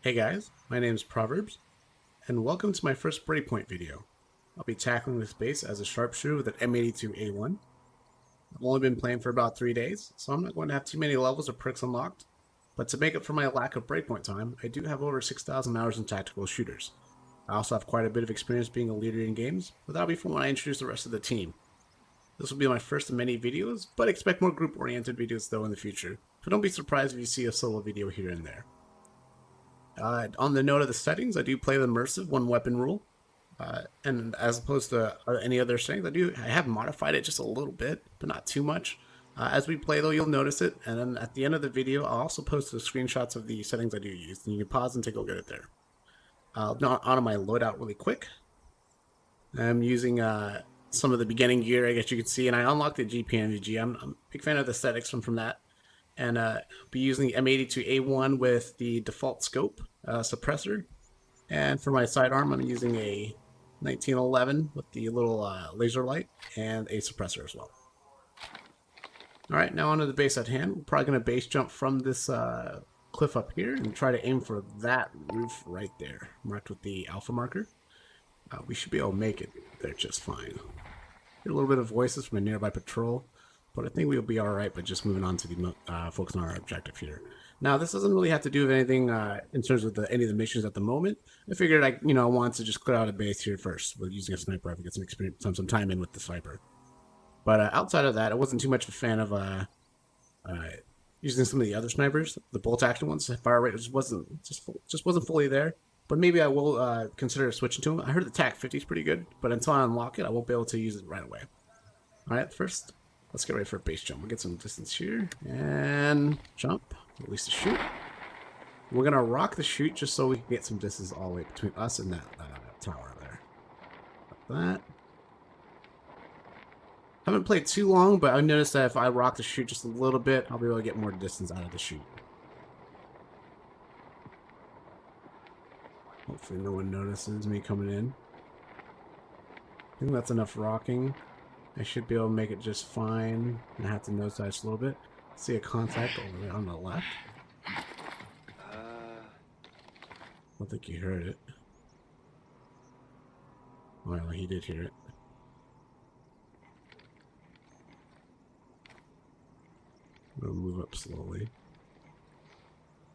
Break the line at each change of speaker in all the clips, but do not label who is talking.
Hey guys, my name is Proverbs, and welcome to my first Breakpoint video. I'll be tackling this base as a sharpshooter with an M82A1. I've only been playing for about 3 days, so I'm not going to have too many levels or perks unlocked, but to make up for my lack of Breakpoint time, I do have over 6,000 hours in tactical shooters. I also have quite a bit of experience being a leader in games, but that'll be for when I introduce the rest of the team. This will be my first of many videos, but expect more group-oriented videos though in the future, so don't be surprised if you see a solo video here and there. On the note of the settings, I do play the immersive one weapon rule, and as opposed to any other settings, I have modified it just a little bit, but not too much. As we play though, you'll notice it, and then at the end of the video, I'll also post the screenshots of the settings I do use, and you can pause and take a look at it there. Not onto my loadout really quick. I'm using some of the beginning gear, I guess you can see, and I unlocked the GPNVG. I'm a big fan of the aesthetics from that. And be using the M82A1 with the default scope suppressor. And for my sidearm, I'm using a 1911 with the little laser light and a suppressor as well. Alright, now onto the base at hand. We're probably going to base jump from this cliff up here and try to aim for that roof right there, marked with the alpha marker. We should be able to make it there just fine. Hear a little bit of voices from a nearby patrol, but I think we'll be alright by just moving on to the focus on our objective here. Now, this doesn't really have to do with anything in terms of any of the missions at the moment. I figured I wanted to just clear out a base here first with using a sniper rifle, get some experience, some time in with the sniper. But outside of that, I wasn't too much of a fan of using some of the other snipers. The bolt action ones, the fire rate just wasn't fully there. But maybe I will consider switching to them. I heard the TAC 50 is pretty good, but until I unlock it, I won't be able to use it right away. All right, first, let's get ready for a base jump. We'll get some distance here and jump. Release the chute. We're gonna rock the chute just so we can get some distance all the way between us and that tower there. Like that. Haven't played too long, but I noticed that if I rock the chute just a little bit, I'll be able to get more distance out of the chute. Hopefully no one notices me coming in. I think that's enough rocking. I should be able to make it just fine. I have to nose dive a little bit. See a contact over there on the left. I don't think he heard it. Well, he did hear it. I'm gonna move up slowly.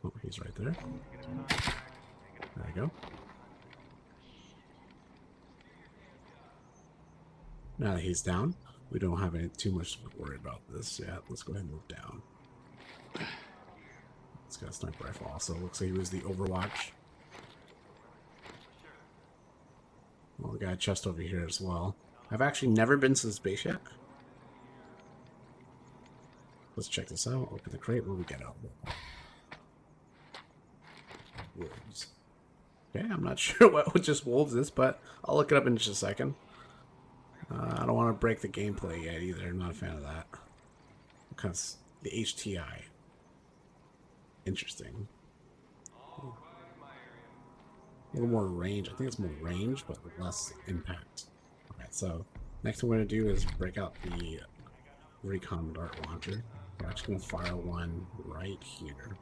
Oh, he's right there. There we go. Now that he's down, we don't have too much to worry about this yet. Let's go ahead and move down. This guy's sniper rifle also. Looks like he was the Overwatch. Well, we got a chest over here as well. I've actually never been to this base yet. Let's check this out. Open the crate. What do we get out? Wolves. Okay, I'm not sure what just wolves is, but I'll look it up in just a second. I don't want to break the gameplay yet either. I'm not a fan of that. Because the HTI. Interesting. A little more range. I think it's more range, but less impact. Alright, so next thing we're going to do is break out the Recon dart launcher. We're actually going to fire one right here.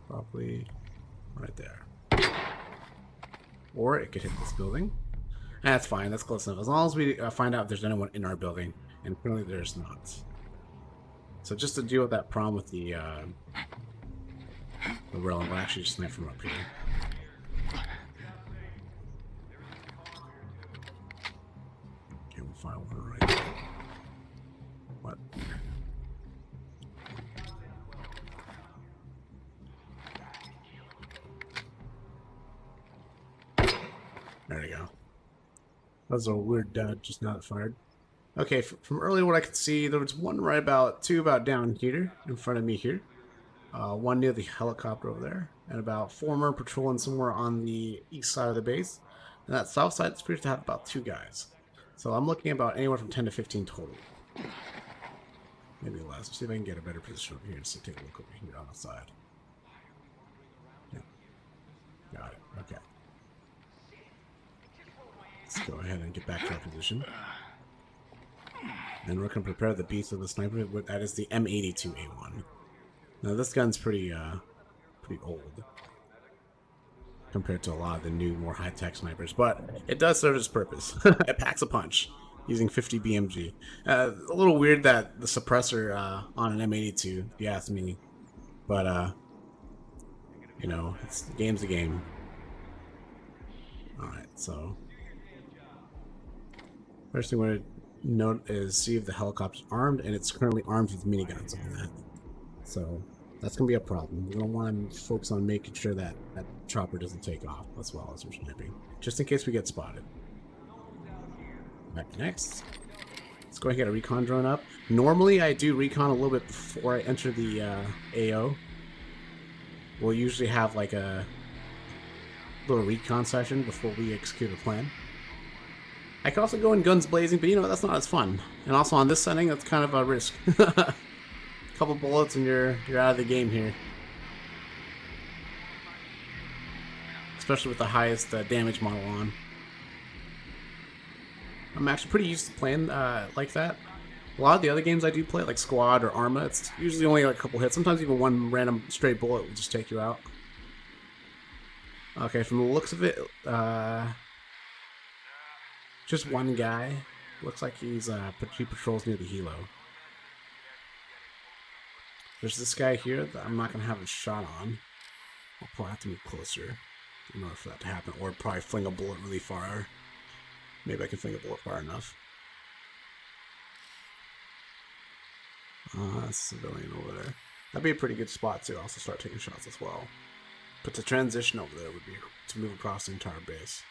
Probably right there. Or it could hit this building. That's fine, that's close enough. As long as we find out if there's anyone in our building. And apparently there's not. So just to deal with that problem with the rail, we'll actually just snipe from up here. Okay, we'll fire one right there. What? There we go. That was a weird just not fired. Okay, from earlier what I could see, there was two about down here, in front of me here. One near the helicopter over there, and about 4 more patrolling somewhere on the east side of the base. And that south side appears to have about 2 guys. So I'm looking about anywhere from 10 to 15 total. Maybe less. Let's see if I can get a better position over here and so take a look over here on the side. Yeah. Got it. Okay. Let's go ahead and get back to our position. And we're going to prepare the beast of the sniper. That is the M82A1. Now this gun's pretty old. compared to a lot of the new, more high-tech snipers, but it does serve its purpose. It packs a punch using 50 BMG. A little weird that the suppressor on an M82, if you ask me, but you know, it's the game's a game. All right, so first thing we're note is see if the helicopter's armed, and it's currently armed with miniguns on that. So that's gonna be a problem. We're gonna want to focus on making sure that that chopper doesn't take off as well as we're sniping, just in case we get spotted. Right, next, let's go ahead and get a recon drone up. Normally, I do recon a little bit before I enter the AO. We'll usually have like a little recon session before we execute a plan. I could also go in guns blazing, but you know, that's not as fun. And also on this setting, that's kind of a risk. A couple bullets and you're out of the game here. Especially with the highest damage model on. I'm actually pretty used to playing like that. A lot of the other games I do play, like Squad or Arma, it's usually only like a couple hits. Sometimes even one random straight bullet will just take you out. Okay, from the looks of it, just one guy. Looks like he patrols near the helo. There's this guy here that I'm not gonna have a shot on. I'll probably have to move closer in order for that to happen, or probably fling a bullet really far. Maybe I can fling a bullet far enough. That's a civilian over there. That'd be a pretty good spot to also start taking shots as well. But the transition over there would be to move across the entire base.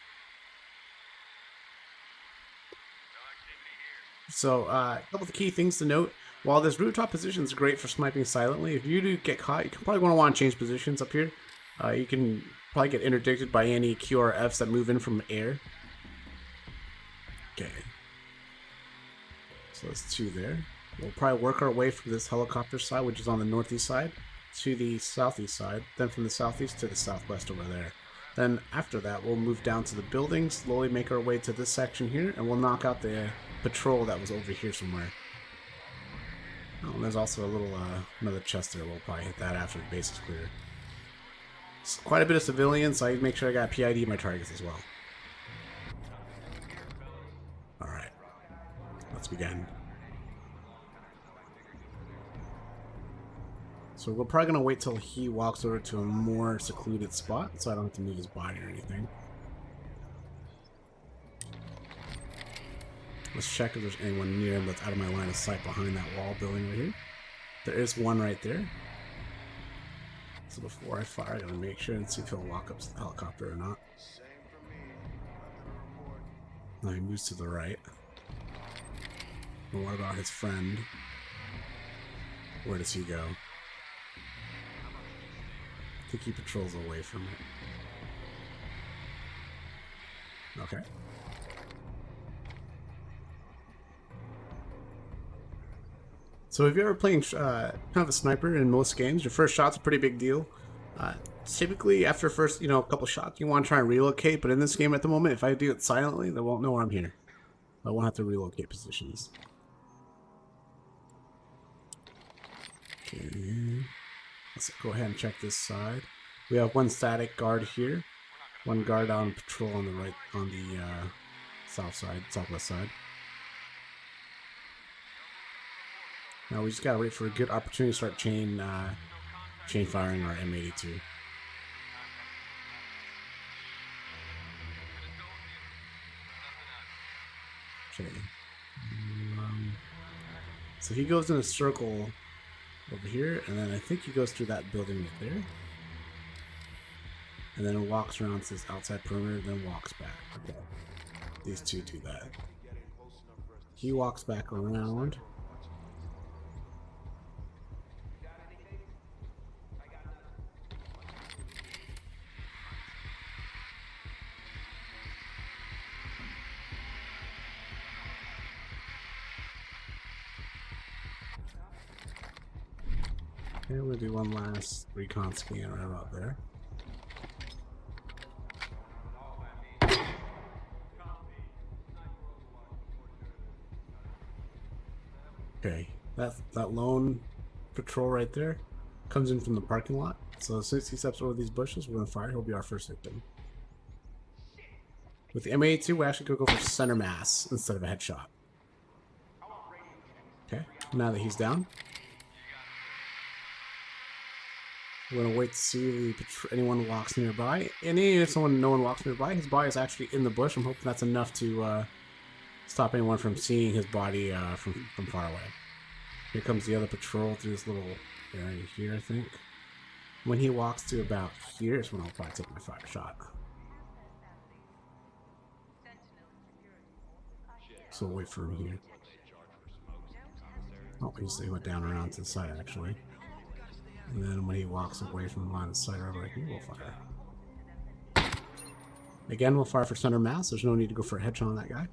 So, a couple of the key things to note. While this rooftop position is great for sniping silently, if you do get caught, you can probably want to change positions up here. You can probably get interdicted by any QRFs that move in from air. Okay. So that's two there. We'll probably work our way from this helicopter side, which is on the northeast side, to the southeast side, then from the southeast to the southwest over there. Then after that, we'll move down to the building, slowly make our way to this section here, and we'll knock out the patrol that was over here somewhere. Oh, and there's also a little, another chest there. We'll probably hit that after the base is clear. It's quite a bit of civilians, so I make sure I got PID my targets as well. Alright. Let's begin. So we're probably going to wait till he walks over to a more secluded spot, so I don't have to move his body or anything. Let's check if there's anyone near him that's out of my line of sight behind that wall building right here. There is one right there. So before I fire, I gotta make sure and see if he'll walk up to the helicopter or not. Now he moves to the right. But what about his friend? Where does he go? I think he patrols away from it. Okay. So if you're ever playing kind of a sniper in most games, your first shot's a pretty big deal. Typically after first, you know, a couple shots, you want to try and relocate, but in this game at the moment, if I do it silently, they won't know I'm here. I won't have to relocate positions. Okay. Let's go ahead and check this side. We have one static guard here, one guard on patrol on the right, on the southwest side. Now we just gotta wait for a good opportunity to start chain firing our M82. Okay. So he goes in a circle over here, and then I think he goes through that building right there. And then walks around to this outside perimeter, then walks back. Okay. These two do that. He walks back around. Okay, we'll do one last recon scan right about there. Okay, that lone patrol right there comes in from the parking lot. So as soon as he steps over these bushes, we're gonna fire. He'll be our first victim. With the M82, we're actually gonna go for center mass instead of a headshot. Okay, now that he's down, we're gonna wait to see if anyone walks nearby. And even if no one walks nearby, his body is actually in the bush. I'm hoping that's enough to stop anyone from seeing his body from far away. Here comes the other patrol through this little area here, I think. When he walks to about here is when I'll probably take my fire shot. So we'll wait for him here. Oh, he went down around to the side actually. And then when he walks away from the line of sight right here, we'll fire. Again, we'll fire for center mass. There's no need to go for a headshot on that guy.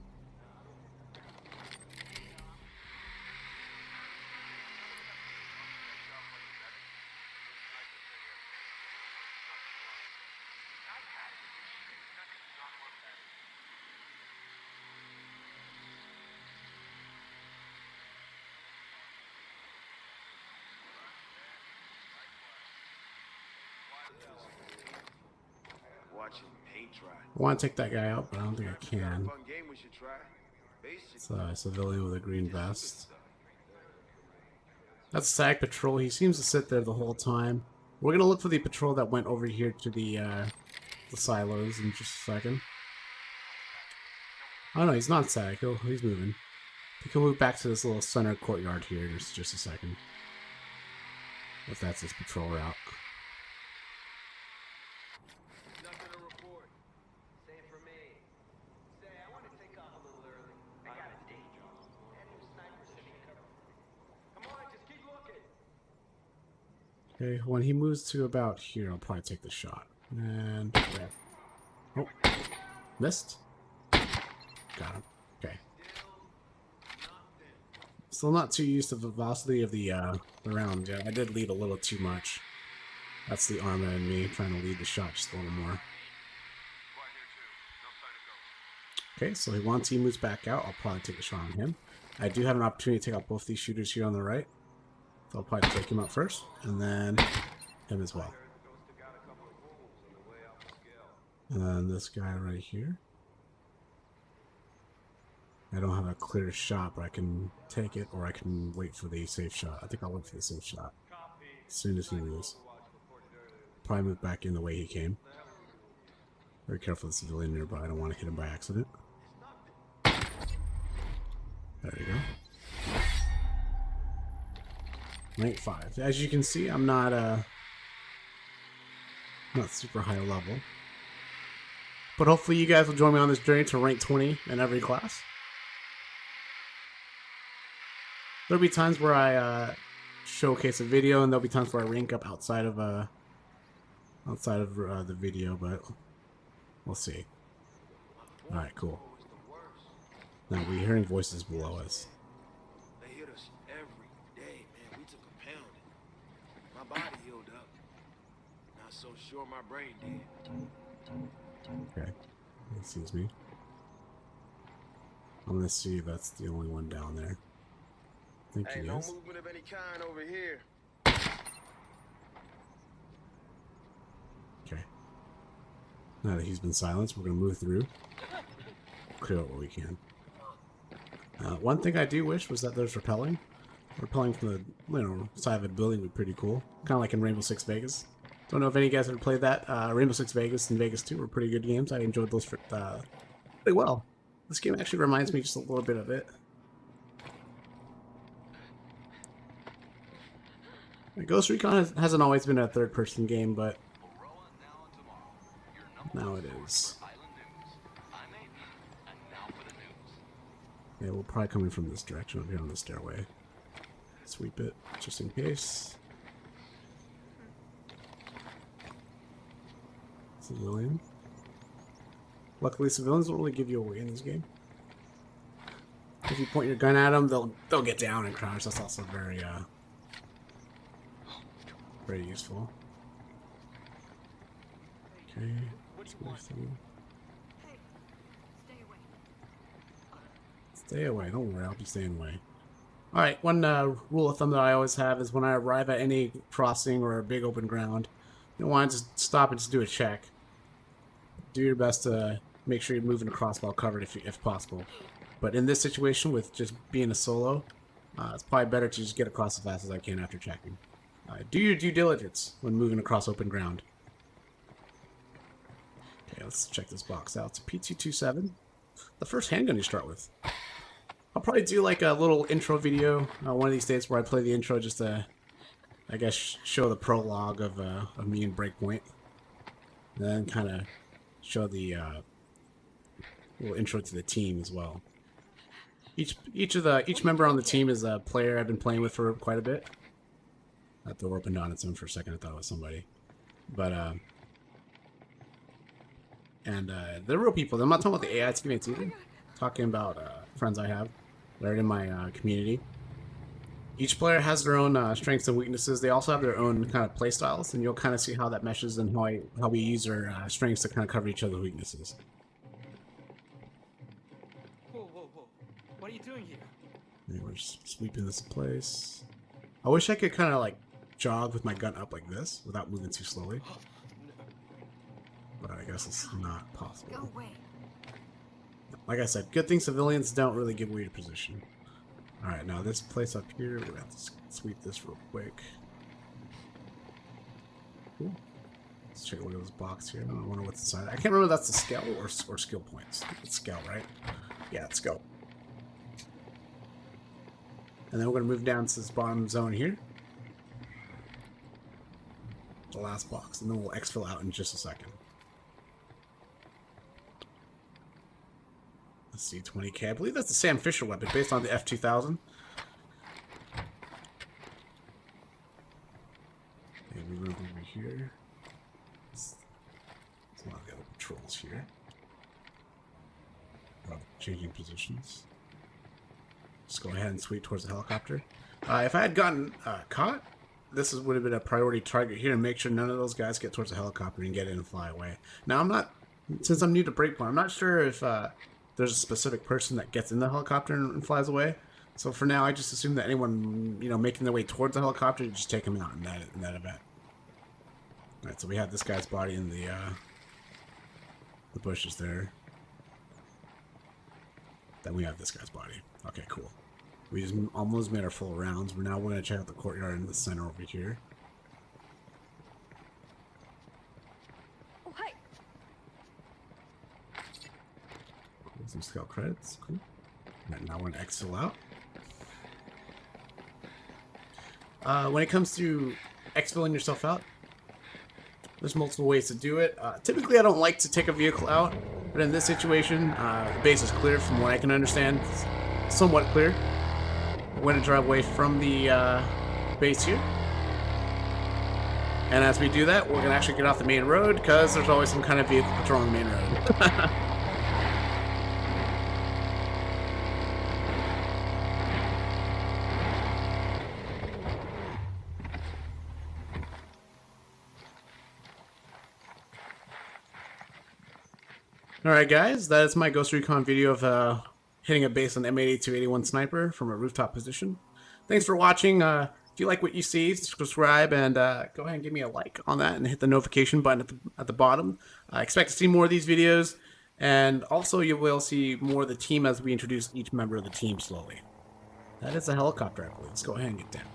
I want to take that guy out, but I don't think I can. It's a civilian with a green vest. That's a SAG patrol. He seems to sit there the whole time. We're going to look for the patrol that went over here to the silos in just a second. Oh no, he's not SAG. He's moving. He can move back to this little center courtyard here in just a second. If that's his patrol route. Okay, when he moves to about here, I'll probably take the shot. And yeah. Oh, missed. Got him. Okay. Still not too used to the velocity of the round. Yeah, I did lead a little too much. That's the Arma in me trying to lead the shot just a little more. Okay, so once he moves back out, I'll probably take a shot on him. I do have an opportunity to take out both these shooters here on the right. So I'll probably take him out first, and then him as well. And then this guy right here. I don't have a clear shot, but I can take it, or I can wait for the safe shot. I think I'll wait for the safe shot as soon as he moves. Probably move back in the way he came. Very careful with the civilian nearby. I don't want to hit him by accident. There you go. Rank 5. As you can see, I'm not super high level. But hopefully you guys will join me on this journey to rank 20 in every class. There'll be times where I showcase a video, and there'll be times where I rank up outside of the video, but we'll see. Alright, cool. Now we're hearing voices below us.
Sure, my brain did.
Okay, he sees me. I'm gonna see if that's the only one down there. I think he is.
No movement of any kind over here.
Okay. Now that he's been silenced, we're gonna move through, clear out what we can. One thing I do wish was that there's rappelling. Rappelling from the side of a building would be pretty cool, kind of like in Rainbow Six Vegas. Don't know if any of you guys ever played that. Rainbow Six Vegas and Vegas 2 were pretty good games. I enjoyed those pretty well. This game actually reminds me just a little bit of it. Ghost Recon hasn't always been a third-person game, but now it is. Yeah, we'll probably come in from this direction over here on the stairway. Sweep it, just in case. Civilian. Luckily, civilians don't really give you away in this game. If you point your gun at them, they'll get down and crouch. That's also very useful. Okay, let's move through. Stay away. Don't worry, I'll be staying away. Alright, one rule of thumb that I always have is when I arrive at any crossing or a big open ground, you don't want to just stop and just do a check. Do your best to make sure you're moving across well covered if possible. But in this situation, with just being a solo, it's probably better to just get across as fast as I can after checking. Do your due diligence when moving across open ground. Okay, let's check this box out. It's a P227. The first handgun you start with. I'll probably do like a little intro video one of these days where I play the intro just to, I guess, show the prologue of me and Breakpoint. And then kind of show the little intro to the team as well. Each member on the team is a player I've been playing with for quite a bit. That door opened on its own for a second. I thought it was somebody, but they're real people. I'm not talking about the AI teammates either. I'm talking about friends I have that are in my community. Each player has their own strengths and weaknesses. They also have their own kind of play styles, and you'll kind of see how that meshes and how we use our strengths to kind of cover each other's weaknesses.
Whoa, whoa, whoa. What are you doing here?
And we're just sweeping this in place. I wish I could kind of like jog with my gun up like this without moving too slowly. But I guess it's not possible.
Go away.
Like I said, good thing civilians don't really give away your position. Alright, now this place up here, we're gonna have to sweep this real quick. Cool. Let's check a look at this box here. I wonder what's inside. I can't remember if that's the skill or skill points. It's skill, right? Yeah, it's skill. And then we're gonna move down to this bottom zone here. The last box, and then we'll exfil out in just a second. C20K. I believe that's the Sam Fisher weapon based on the F2000. And we move over here. There's a lot of other patrols here. Changing positions. Let's go ahead and sweep towards the helicopter. If I had gotten caught, this would have been a priority target here and make sure none of those guys get towards the helicopter and get in and fly away. Now, since I'm new to Breakpoint, I'm not sure if there's a specific person that gets in the helicopter and flies away. So for now, I just assume that anyone, making their way towards the helicopter, just take them out in that event. Alright, so we have this guy's body in the bushes there. Then we have this guy's body. Okay, cool. We just almost made our full rounds. We're going to check out the courtyard in the center over here.
Oh, hi.
Some scout credits. Cool. Right, now we're going to exfil out. When it comes to exfilling yourself out, there's multiple ways to do it. Typically, I don't like to take a vehicle out, but in this situation, the base is clear from what I can understand. It's somewhat clear. We're going to drive away from the base here. And as we do that, we're going to actually get off the main road because there's always some kind of vehicle patrolling the main road. Alright guys, that is my Ghost Recon video of hitting a base on M82A1 sniper from a rooftop position. Thanks for watching. If you like what you see, subscribe and go ahead and give me a like on that and hit the notification button at the bottom. I expect to see more of these videos, and also you will see more of the team as we introduce each member of the team slowly. That is a helicopter, I believe. Let's go ahead and get down.